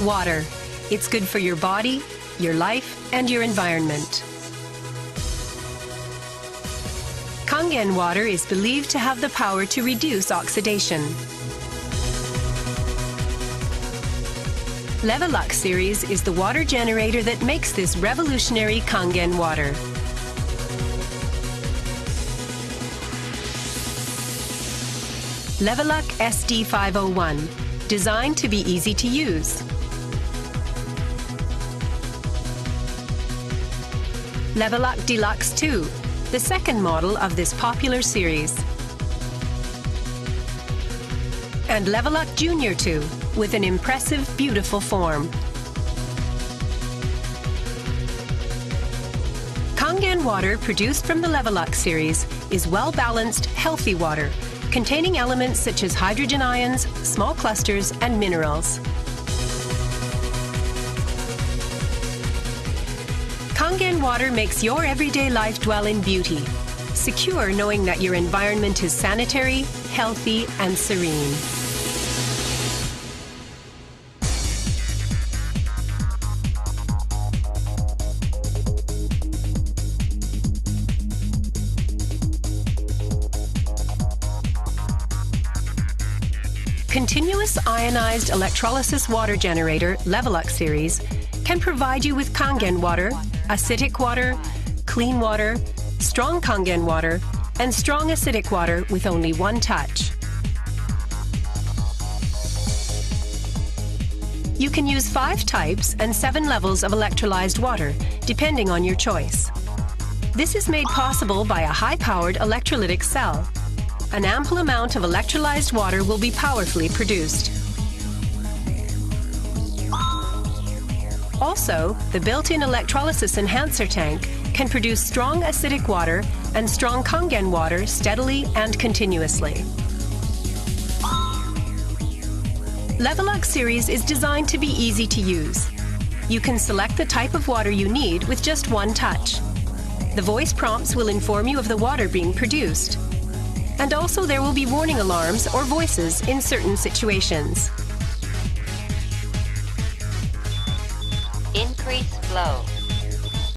Water. It's good for your body, your life, and your environment. Kangen water is believed to have the power to reduce oxidation. LeveLuk series is the water generator that makes this revolutionary Kangen water. LeveLuk SD501, designed to be easy to use. LeveLuk Deluxe 2, the second model of this popular series. And LeveLuk Junior 2, with an impressive, beautiful form. Kangen water produced from the LeveLuk series is well-balanced, healthy water, containing elements such as hydrogen ions, small clusters, and minerals. Kangen water makes your everyday life dwell in beauty, secure knowing that your environment is sanitary, healthy, and serene. Continuous ionized electrolysis water generator LeveLuk series can provide you with Kangen water, acidic water, clean water, strong Kangen water, and strong acidic water with only one touch. You can use 5 types and 7 levels of electrolyzed water, depending on your choice. This is made possible by a high-powered electrolytic cell. An ample amount of electrolyzed water will be powerfully produced. Also, the built-in electrolysis enhancer tank can produce strong acidic water and strong Kangen water steadily and continuously. LeveLuk series is designed to be easy to use. You can select the type of water you need with just one touch. The voice prompts will inform you of the water being produced. And also there will be warning alarms or voices in certain situations. Increase flow.